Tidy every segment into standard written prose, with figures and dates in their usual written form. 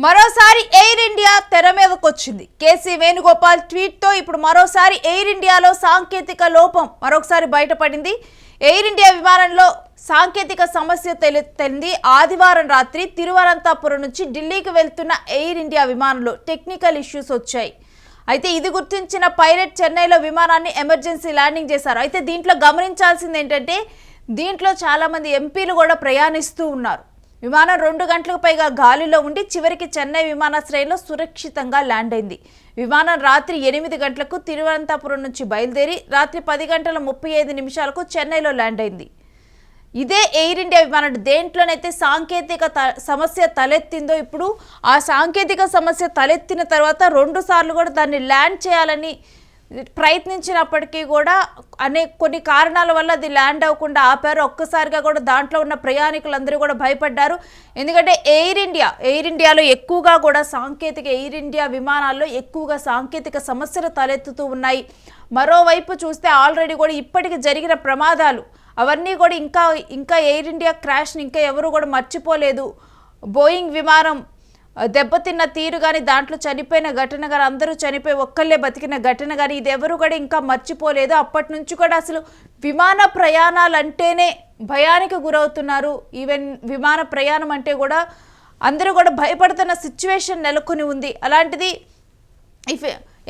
మరోసారి air India తెర మీదకు వచ్చింది. కేసీ వేణుగోపాల్ ట్వీట్ తో ఇప్పుడు మరోసారి ఎయిర్ ఇండియాలో సాంకేతిక లోపం మరొకసారి బయటపడింది. ఎయిర్ ఇండియా విమానంలో సాంకేతిక సమస్య తెలింది. ఆదివారం రాత్రి తిరువనంతపురం నుంచి ఢిల్లీకి వెళ్తున్న ఎయిర్ ఇండియా విమానంలో టెక్నికల్ ఇష్యూస్ వచ్చాయి. అయితే ఇది గుర్తించిన పైలట్ చెన్నైలో విమానాన్ని ఎమర్జెన్సీ ల్యాండింగ్ చేశారు. అయితే దీంట్లో గమనించాల్సింది ఏంటంటే దీంట్లో చాలా మంది ఎంపీలు కూడా ప్రయాణిస్తూ ఉన్నారు. విమానం 2 గంటలకు పైగా గాలిలో ఉండి చివరికి చెన్నై విమానాశ్రయంలో సురక్షితంగా ల్యాండ్ అయింది. విమానం రాత్రి 8 గంటలకు తిరువనంతపురం నుంచి బయలుదేరి రాత్రి 10 గంటల 35 నిమిషాలకు చెన్నైలో ల్యాండ్ అయింది. ఇదే ఎయిర్ ఇండియా విమానం దేంట్లోనైతే సాంకేతిక సమస్య తలెత్తిందో ఇప్పుడు ఆ సాంకేతిక సమస్య తలెత్తిన తర్వాత 2 సార్లు కూడా దాన్ని ల్యాండ్ చేయాలని ప్రయత్నించినప్పటికీ కూడా కొన్ని కారణాల వల్ల అది ల్యాండ్ అవ్వకుండా ఆపారు. ఒక్కసారిగా కూడా దాంట్లో ఉన్న ప్రయాణికులందరూ కూడా భయపడ్డారు. ఎందుకంటే ఎయిర్ ఇండియాలో ఎక్కువగా కూడా ఎయిర్ ఇండియా విమానాల్లో ఎక్కువగా సాంకేతిక సమస్యలు తలెత్తుతూ ఉన్నాయి. మరోవైపు చూస్తే ఆల్రెడీ కూడా ఇప్పటికి జరిగిన ప్రమాదాలు అవన్నీ కూడా ఇంకా ఎయిర్ ఇండియా క్రాష్ని ఇంకా ఎవరు కూడా మర్చిపోలేదు. బోయింగ్ విమానం దెబ్బతిన్న తీరు కానీ దాంట్లో చనిపోయిన ఘటన కానీ అందరూ చనిపోయి ఒక్కళ్ళే బతికిన ఘటన కానీ ఇది ఎవరు కూడా ఇంకా మర్చిపోలేదు. అప్పటి నుంచి కూడా అసలు విమాన ప్రయాణాలు అంటేనే భయానికి గురవుతున్నారు. ఈవెన్ విమాన ప్రయాణం అంటే కూడా అందరూ కూడా భయపడుతున్న సిచ్యువేషన్ నెలకొని ఉంది. అలాంటిది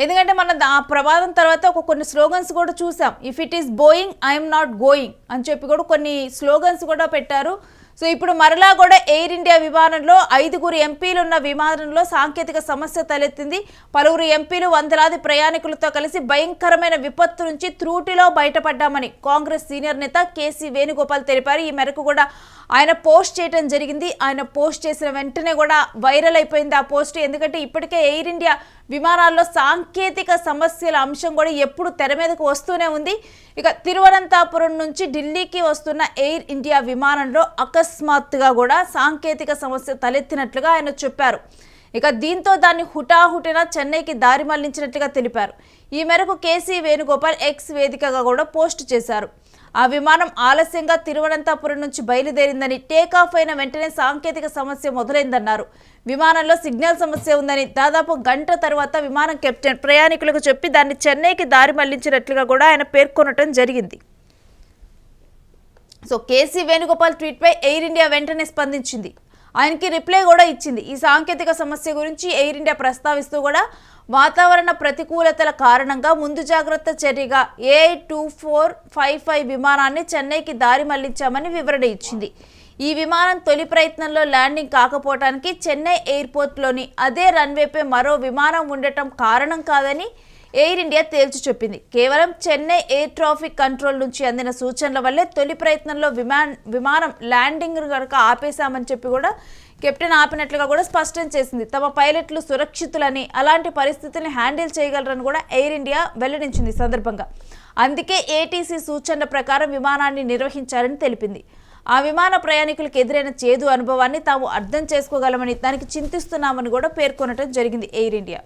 ఎందుకంటే మనం ఆ ప్రమాదం తర్వాత కొన్ని స్లోగన్స్ కూడా చూసాం. If it is Boeing I'm not going అని చెప్పి కూడా కొన్ని స్లోగన్స్ కూడా పెట్టారు. సో ఇప్పుడు మరలా కూడా ఎయిర్ ఇండియా విమానంలో 5 ఎంపీలు ఉన్న విమానంలో సాంకేతిక సమస్య తలెత్తింది. పలువురు ఎంపీలు వందలాది ప్రయాణికులతో కలిసి భయంకరమైన విపత్తు నుంచి త్రూటిలో బయటపడ్డామని కాంగ్రెస్ సీనియర్ నేత కేసీ వేణుగోపాల్ తెలిపారు. ఈ మేరకు కూడా ఆయన పోస్ట్ చేయడం జరిగింది. ఆయన పోస్ట్ చేసిన వెంటనే కూడా వైరల్ అయిపోయింది ఆ పోస్ట్. ఎందుకంటే ఇప్పటికే ఎయిర్ ఇండియా విమానాల్లో సాంకేతిక సమస్యల అంశం కూడా ఎప్పుడు తెర మీదకు వస్తూనే ఉంది. ఇక తిరువనంతపురం నుంచి ఢిల్లీకి వస్తున్న ఎయిర్ ఇండియా విమానంలో అకస్మాత్తుగా కూడా సాంకేతిక సమస్య తలెత్తినట్లుగా ఆయన చెప్పారు. ఇక దీంతో దాన్ని హుటాహుటిన చెన్నైకి దారి మళ్లించినట్లుగా తెలిపారు. ఈ మేరకు కేసీ వేణుగోపాల్ ఎక్స్ వేదికగా కూడా పోస్ట్ చేశారు. ఆ విమానం ఆలస్యంగా తిరువనంతపురం నుంచి బయలుదేరిందని, టేకాఫ్ అయిన వెంటనే సాంకేతిక సమస్య మొదలైందన్నారు. విమానంలో సిగ్నల్ సమస్య ఉందని దాదాపు గంట తర్వాత విమానం కెప్టెన్ ప్రయాణికులకు చెప్పి దాన్ని చెన్నైకి దారి మళ్లించినట్లుగా కూడా ఆయన పేర్కొనడం జరిగింది. సో కేసీ వేణుగోపాల్ ట్వీట్పై ఎయిర్ ఇండియా వెంటనే స్పందించింది. ఆయనకి రిప్లై కూడా ఇచ్చింది. ఈ సాంకేతిక సమస్య గురించి ఎయిర్ ఇండియా ప్రస్తావిస్తూ కూడా వాతావరణ ప్రతికూలతల కారణంగా ముందు జాగ్రత్త చర్యగా AI2455 విమానాన్ని చెన్నైకి దారి మళ్లించామని వివరణ ఇచ్చింది. ఈ విమానం తొలి ప్రయత్నంలో ల్యాండింగ్ కాకపోవడానికి చెన్నై ఎయిర్పోర్ట్లోని అదే రన్వేపై మరో విమానం ఉండటం కారణం కాదని ఎయిర్ ఇండియా తేల్చి చెప్పింది. కేవలం చెన్నై ఎయిర్ ట్రాఫిక్ కంట్రోల్ నుంచి అందిన సూచనల వల్లే తొలి ప్రయత్నంలో విమానం ల్యాండింగ్ కనుక ఆపేశామని చెప్పి కూడా కెప్టెన్ ఆపినట్లుగా కూడా స్పష్టం చేసింది. తమ పైలట్లు సురక్షితులని, అలాంటి పరిస్థితిని హ్యాండిల్ చేయగలరని కూడా ఎయిర్ ఇండియా వెల్లడించింది సందర్భంగా. అందుకే ఏటీసీ సూచనల ప్రకారం విమానాన్ని నిర్వహించారని తెలిపింది. ఆ విమాన ప్రయాణికులకు ఎదురైన చేదు అనుభవాన్ని తాము అర్థం చేసుకోగలమని, దానికి చింతిస్తున్నామని కూడా పేర్కొనడం జరిగింది ఎయిర్ ఇండియా.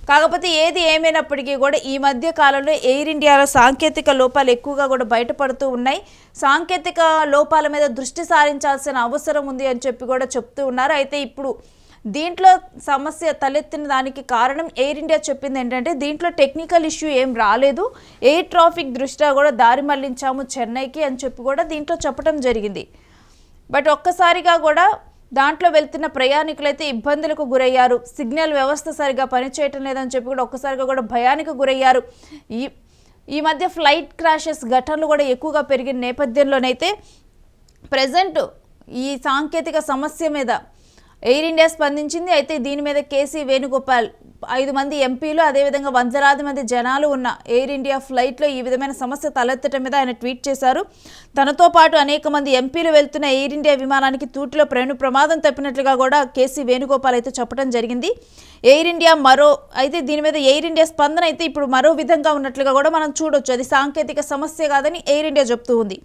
కాకపోతే ఏది ఏమైనప్పటికీ కూడా ఈ మధ్య కాలంలో ఎయిర్ ఇండియాలో సాంకేతిక లోపాలు ఎక్కువగా కూడా బయటపడుతూ ఉన్నాయి. సాంకేతిక లోపాల మీద దృష్టి సారించాల్సిన అవసరం ఉంది అని చెప్పి కూడా చెప్తూ ఉన్నారు. అయితే ఇప్పుడు దీంట్లో సమస్య తలెత్తిన దానికి కారణం ఎయిర్ ఇండియా చెప్పింది ఏంటంటే దీంట్లో టెక్నికల్ ఇష్యూ ఏం రాలేదు, ఎయిర్ ట్రాఫిక్ దృష్ట్యా కూడా దారి మళ్లించాము చెన్నైకి అని చెప్పి కూడా దీంట్లో చెప్పడం జరిగింది. బట్ ఒక్కసారిగా కూడా దాంట్లో వెళ్తున్న ప్రయాణికులైతే ఇబ్బందులకు గురయ్యారు. సిగ్నల్ వ్యవస్థ సరిగా పనిచేయటం లేదని చెప్పి కూడా ఒక్కసారిగా కూడా భయానికి గురయ్యారు. ఈ మధ్య ఫ్లైట్ క్రాషెస్ ఘటనలు కూడా ఎక్కువగా పెరిగిన నేపథ్యంలోనైతే ప్రజెంట్ ఈ సాంకేతిక సమస్య మీద ఎయిర్ ఇండియా స్పందించింది. అయితే దీని మీద కేసీ వేణుగోపాల్ 5 మంది ఎంపీలు అదేవిధంగా వందలాది మంది జనాలు ఉన్న ఎయిర్ ఇండియా ఫ్లైట్లో ఈ విధమైన సమస్య తలెత్తడం మీద ఆయన ట్వీట్ చేశారు. తనతో పాటు అనేక మంది ఎంపీలు వెళ్తున్న ఎయిర్ ఇండియా విమానానికి తూటిలో ప్రమాదం తప్పినట్లుగా కూడా కేసీ వేణుగోపాల్ అయితే చెప్పడం జరిగింది. దీని మీద ఎయిర్ ఇండియా స్పందన అయితే ఇప్పుడు మరో విధంగా ఉన్నట్లుగా కూడా మనం చూడొచ్చు. అది సాంకేతిక సమస్య కాదని ఎయిర్ ఇండియా చెప్తూ ఉంది.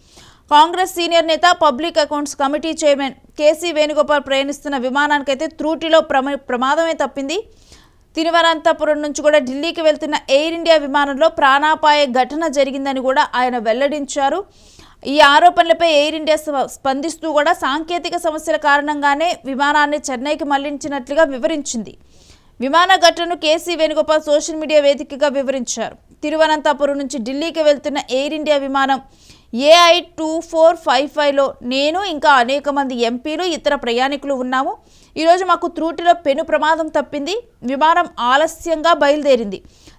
కాంగ్రెస్ సీనియర్ నేత, public accounts committee chairman KC Venugopal ప్రయాణిస్తున్న విమానానికైతే త్రూటిలో ప్రమాదమే తప్పింది. తిరువనంతపురం నుంచి కూడా ఢిల్లీకి వెళ్తున్న ఎయిర్ ఇండియా విమానంలో ప్రాణాపాయ ఘటన జరిగిందని కూడా ఆయన వెల్లడించారు. ఈ ఆరోపణలపై ఎయిర్ ఇండియా స్పందిస్తూ కూడా సాంకేతిక సమస్యల కారణంగానే విమానాన్ని చెన్నైకి మళ్లించినట్లుగా వివరించింది. విమాన ఘటనను కేసీ వేణుగోపాల్ సోషల్ మీడియా వేదికగా వివరించారు. తిరువనంతపురం నుంచి ఢిల్లీకి వెళ్తున్న ఎయిర్ ఇండియా విమానం AI2455లో నేను ఇంకా అనేక మంది ఎంపీలు ఇతర ప్రయాణికులు ఉన్నాము. ఈరోజు మాకు త్రూటిలో పెను ప్రమాదం తప్పింది. విమానం ఆలస్యంగా బయలుదేరింది.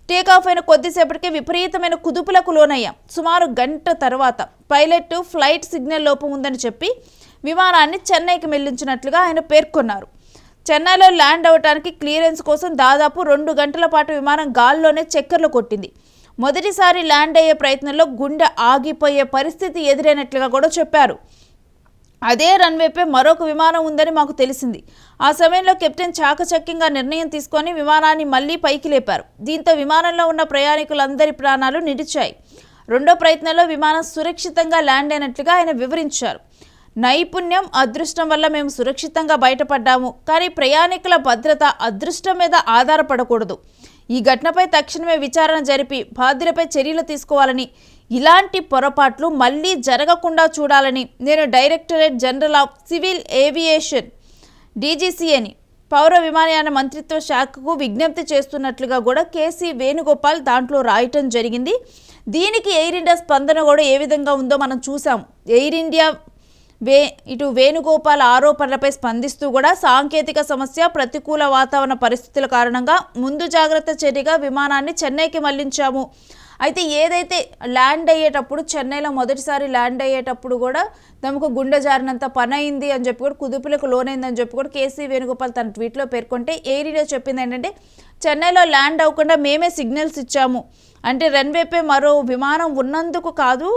టేకాఫ్ అయిన కొద్దిసేపటికే విపరీతమైన కుదుపులకు లోనయ్యాం. సుమారు గంట తర్వాత పైలట్ ఫ్లైట్ సిగ్నల్ లోపం ఉందని చెప్పి విమానాన్ని చెన్నైకి మళ్లించినట్లుగా ఆయన పేర్కొన్నారు. చెన్నైలో ల్యాండ్ అవడానికి క్లియరెన్స్ కోసం దాదాపు 2 గంటల పాటు విమానం గాల్లోనే చక్కర్లు కొట్టింది. మొదటిసారి ల్యాండ్ అయ్యే ప్రయత్నంలో గుండె ఆగిపోయే పరిస్థితి ఎదురైనట్లుగా కూడా చెప్పారు. అదే రన్వేపై మరొక విమానం ఉందని మాకు తెలిసింది. ఆ సమయంలో కెప్టెన్ చాకచక్యంగా నిర్ణయం తీసుకొని విమానాన్ని మళ్లీ పైకి లేపారు. దీంతో విమానంలో ఉన్న ప్రయాణికులందరి ప్రాణాలు నిలిచాయి. రెండో ప్రయత్నంలో విమానం సురక్షితంగా ల్యాండ్ అయినట్లుగా ఆయన వివరించారు. నైపుణ్యం, అదృష్టం వల్ల మేము సురక్షితంగా బయటపడ్డాము. కానీ ప్రయాణికుల భద్రత అదృష్టం మీద ఆధారపడకూడదు. ఈ ఘటనపై తక్షణమే విచారణ జరిపి బాధ్యులపై చర్యలు తీసుకోవాలని, ఇలాంటి పొరపాట్లు మళ్లీ జరగకుండా చూడాలని నేను directorate general of civil aviation DGCAని పౌర విమానయాన మంత్రిత్వ శాఖకు విజ్ఞప్తి చేస్తున్నట్లుగా కూడా కేసీ వేణుగోపాల్ దాంట్లో రాయటం జరిగింది. దీనికి ఎయిర్ ఇండియా స్పందన కూడా ఏ విధంగా ఉందో మనం చూసాం. ఎయిర్ ఇండియా ఇటు వేణుగోపాల్ ఆరోపణలపై స్పందిస్తూ కూడా సాంకేతిక సమస్య, ప్రతికూల వాతావరణ పరిస్థితుల కారణంగా ముందు జాగ్రత్త చర్యగా విమానాన్ని చెన్నైకి మళ్లించాము. అయితే ఏదైతే ల్యాండ్ అయ్యేటప్పుడు చెన్నైలో మొదటిసారి ల్యాండ్ అయ్యేటప్పుడు కూడా తమకు గుండె జారినంత పని అయింది అని చెప్పి కూడా కుదుపులకు లోనైందని చెప్పి కూడా కేసీ వేణుగోపాల్ తన ట్వీట్లో పేర్కొంటే ఎయిర్ ఇండియా చెప్పింది ఏంటంటే చెన్నైలో ల్యాండ్ అవ్వకుండా మేమే సిగ్నల్స్ ఇచ్చాము. అంటే రన్వేపై మరో విమానం ఉన్నందుకు కాదు,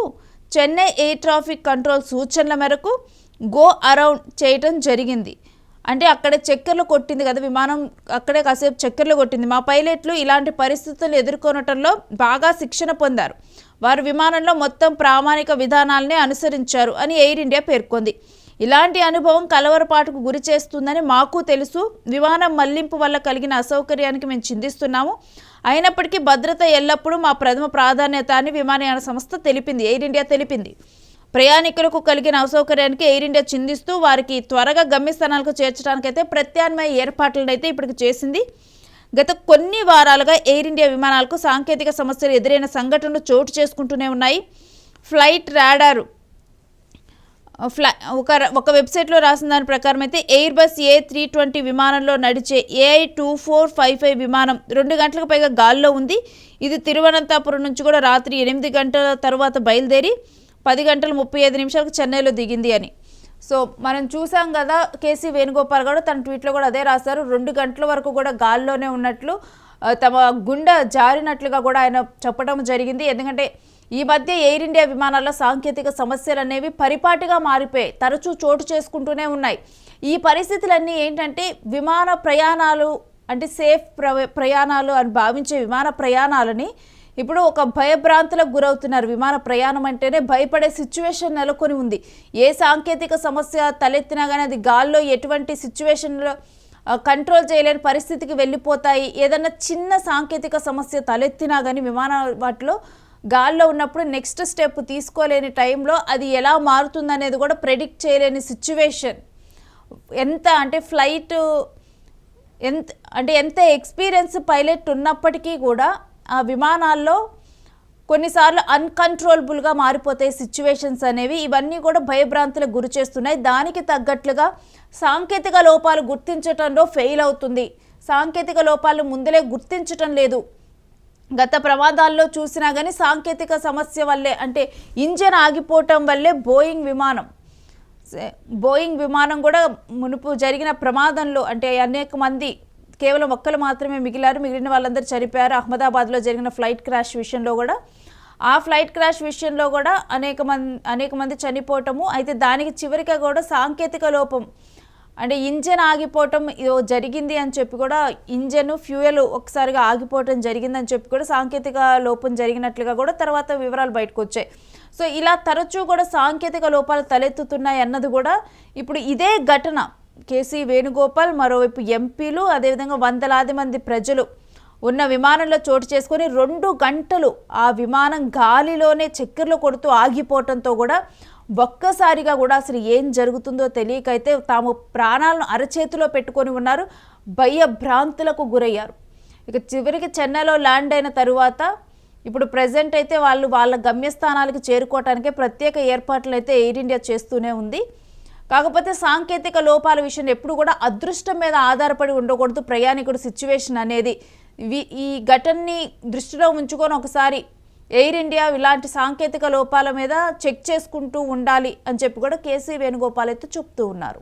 చెన్నై ఎయిర్ ట్రాఫిక్ కంట్రోల్ సూచనల మేరకు గో అరౌండ్ చేయటం జరిగింది. అంటే అక్కడే చక్కర్లు కొట్టింది కదా విమానం, అక్కడే కాసేపు చక్కర్లు కొట్టింది. మా పైలట్లు ఇలాంటి పరిస్థితులు ఎదుర్కొనటంలో బాగా శిక్షణ పొందారు. వారు విమానంలో మొత్తం ప్రామాణిక విధానాలనే అనుసరించారు అని ఎయిర్ ఇండియా పేర్కొంది. ఇలాంటి అనుభవం కలవరపాటుకు గురి చేస్తుందని మాకు తెలుసు. విమానం మళ్లింపు వల్ల కలిగిన అసౌకర్యానికి మేము చింతిస్తున్నాము. అయినప్పటికీ భద్రత ఎల్లప్పుడూ మా ప్రథమ ప్రాధాన్యత అని విమానయాన సంస్థ తెలిపింది. ఎయిర్ ఇండియా తెలిపింది. ప్రయాణికులకు కలిగిన అసౌకర్యానికి ఎయిర్ ఇండియా చిందిస్తూ వారికి త్వరగా గమ్యస్థానాలకు చేర్చడానికైతే ప్రత్యామ్నాయ ఏర్పాట్లను అయితే ఇప్పటికి చేసింది. గత కొన్ని వారాలుగా ఎయిర్ ఇండియా విమానాలకు సాంకేతిక సమస్యలు ఎదురైన సంఘటనలు చోటు చేసుకుంటూనే ఉన్నాయి. ఫ్లైట్ రాడారు ఒక వెబ్సైట్లో రాసిన దాని ప్రకారం అయితే ఎయిర్ బస్ A320 విమానంలో నడిచే AI2455 విమానం 2 గంటలకు పైగా గాల్లో ఉంది. ఇది తిరువనంతపురం నుంచి కూడా రాత్రి 8 గంటల తర్వాత బయలుదేరి 10 గంటల 35 నిమిషాలకు చెన్నైలో దిగింది అని. సో మనం చూసాం కదా, కేసీ వేణుగోపాల్ కూడా తన ట్వీట్లో కూడా అదే రాశారు. 2 గంటల వరకు కూడా గాల్లోనే ఉన్నట్లు, తమ గుండె జారినట్లుగా కూడా ఆయన చెప్పడం జరిగింది. ఎందుకంటే ఈ మధ్య ఎయిర్ ఇండియా విమానాల్లో సాంకేతిక సమస్యలు అనేవి పరిపాటిగా మారిపోయాయి, తరచూ చోటు చేసుకుంటూనే ఉన్నాయి. ఈ పరిస్థితులన్నీ ఏంటంటే విమాన ప్రయాణాలు అంటే సేఫ్ ప్రయాణాలు అని భావించే విమాన ప్రయాణాలని ఇప్పుడు ఒక భయభ్రాంతులకు గురవుతున్నారు. విమాన ప్రయాణం అంటేనే భయపడే సిచ్యువేషన్ నెలకొని ఉంది. ఏ సాంకేతిక సమస్య తలెత్తినా కానీ అది గాల్లో ఎటువంటి సిచ్యువేషన్లో కంట్రోల్ చేయలేని పరిస్థితికి వెళ్ళిపోతాయి. ఏదన్నా చిన్న సాంకేతిక సమస్య తలెత్తినా కానీ విమాన వాటిలో గాల్లో ఉన్నప్పుడు నెక్స్ట్ స్టెప్ తీసుకోలేని టైంలో అది ఎలా మారుతుందనేది కూడా ప్రెడిక్ట్ చేయలేని సిచ్యువేషన్. ఎంత అంటే ఫ్లైట్ ఎంత ఎక్స్పీరియన్స్ పైలట్ ఉన్నప్పటికీ కూడా ఆ విమానాల్లో కొన్నిసార్లు అన్కంట్రోలబుల్గా మారిపోతాయి సిచ్యువేషన్స్ అనేవి. ఇవన్నీ కూడా భయభ్రాంతులకు గురి చేస్తున్నాయి. దానికి తగ్గట్లుగా సాంకేతిక లోపాలు గుర్తించడంలో ఫెయిల్ అవుతుంది. సాంకేతిక లోపాలు ముందలే గుర్తించటం లేదు. గత ప్రమాదాల్లో చూసినా కానీ సాంకేతిక సమస్య వల్లే, అంటే ఇంజన్ ఆగిపోవటం వల్లే బోయింగ్ విమానం కూడా మునుపు జరిగిన ప్రమాదంలో అంటే అనేక మంది, కేవలం ఒక్కరు మాత్రమే మిగిలారు, మిగిలిన వాళ్ళందరూ చనిపోయారు. అహ్మదాబాద్లో జరిగిన ఫ్లైట్ క్రాష్ విషయంలో కూడా, ఆ ఫ్లైట్ క్రాష్ విషయంలో కూడా అనేక మంది చనిపోవటము. అయితే దానికి చివరిగా కూడా సాంకేతిక లోపం అంటే ఇంజన్ ఆగిపోవటం జరిగింది అని చెప్పి కూడా, ఇంజన్ ఫ్యూయల్ ఒకసారిగా ఆగిపోవటం జరిగిందని చెప్పి కూడా సాంకేతిక లోపం జరిగినట్లుగా కూడా తర్వాత వివరాలు బయటకు వచ్చాయి. సో ఇలా తరచూ కూడా సాంకేతిక లోపాలు తలెత్తుతున్నాయి అన్నది కూడా ఇప్పుడు ఇదే ఘటన. కేసీ వేణుగోపాల్, మరోవైపు ఎంపీలు, అదేవిధంగా వందలాది మంది ప్రజలు ఉన్న విమానంలో చోటు చేసుకొని 2 గంటలు ఆ విమానం గాలిలోనే చక్కెర్లు కొడుతూ ఆగిపోవటంతో కూడా ఒక్కసారిగా కూడా అసలు ఏం జరుగుతుందో తెలియకైతే తాము ప్రాణాలను అరచేతిలో పెట్టుకొని ఉన్నారు, భయభ్రాంతులకు గురయ్యారు. ఇక చివరికి చెన్నైలో ల్యాండ్ అయిన తరువాత ఇప్పుడు ప్రజెంట్ అయితే వాళ్ళ గమ్యస్థానాలకు చేరుకోవటానికి ప్రత్యేక ఏర్పాట్లు అయితే ఎయిర్ ఇండియా చేస్తూనే ఉంది. కాకపోతే సాంకేతిక లోపాల విషయం ఎప్పుడు కూడా అదృష్టం మీద ఆధారపడి ఉండకూడదు ప్రయాణికుడు సిచ్యువేషన్ అనేది. ఈ ఘటనని దృష్టిలో ఉంచుకొని ఒకసారి ఎయిర్ ఇండియా ఇలాంటి సాంకేతిక లోపాల మీద చెక్ చేసుకుంటూ ఉండాలి అని చెప్పి కూడా కేసీ వేణుగోపాల్ అయితే చెప్తూ ఉన్నారు.